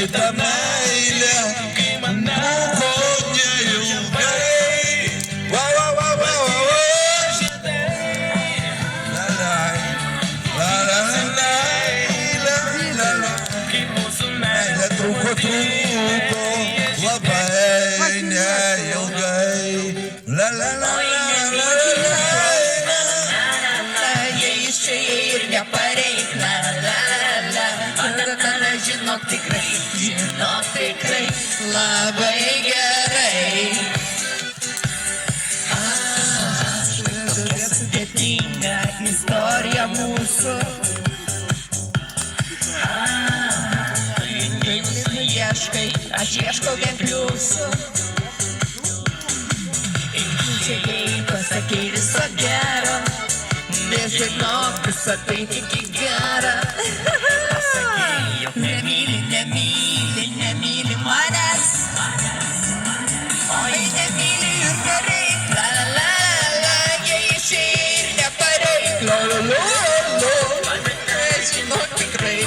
šitą meilę buvo neilgai. Va, va, va, va, va, va. La, la, la, la, la, la, la, la. Meilė truko labai neilgai. La, la, la, la, la, la, la. Jei išėjai ir nepareik, la la la. Tada žinok tikrai, labai gerai. Tokia sudėtinga istorija mūsų. Ieškai, aš ieškau vien pliusų. Čia pasakei viso gero, nežinok, visą tai tik į gerą. Pasakei, jog nemyli manęs. Oi, nemyli ir nereik, la la la la. Jei išėjai ir nepareik, la la la la. Žinok tikrai,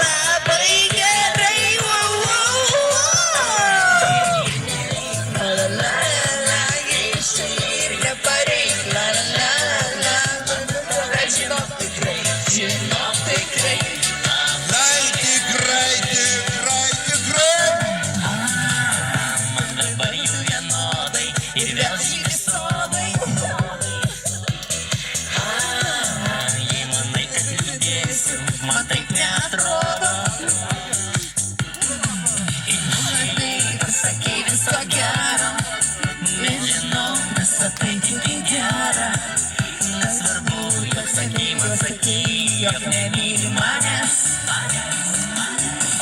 labai gerai. La la la la, jei išėjai ir nepareik, la la la la. Žinok tikrai. Lai tikrai. Man dabar jų vienodai ir vėl žymi sodai. Jei manai, kad liūdėsiu, man taip neatrodo. Ir pasakei viso gero, nežinau, visą tai tik į gerą. Nesvarbu, jog sakei, jog nemyli manęs.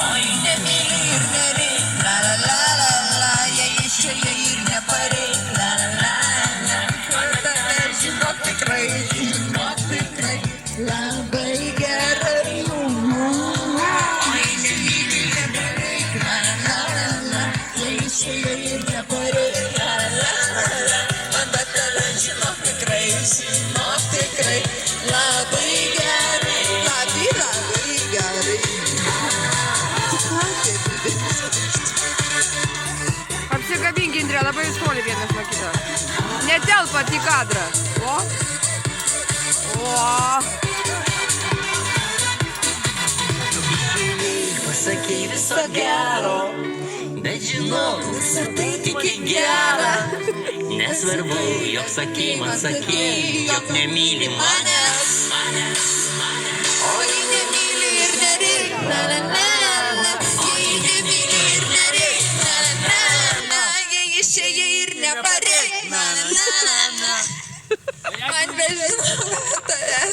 Oi, nemyli ir nereik, la la la la la. Jei išėjai ir nepareik, la la la la. Tada žinok tikrai, labai gerai. Oi, nemyli ir nepareik, la la la la. Jei išėjai ir nepareik, la la la la. Tada žinok tikrai, labai gerai. Labai gerai. Apsikabinkit, labai jūs toli vienas nuo kito. Netelpat į kadrą. O. Pasakei viso gero, bet žinau, visą tai tik į gerą. Nesvarbu, jog sakei, jog nemyli manęs. Oi, nemyli ir nereik, la la la la. Jei nemyli ir nereik, la la la la. Jei išėjai ir nepareik, la la la la. Man bežinau tavęs.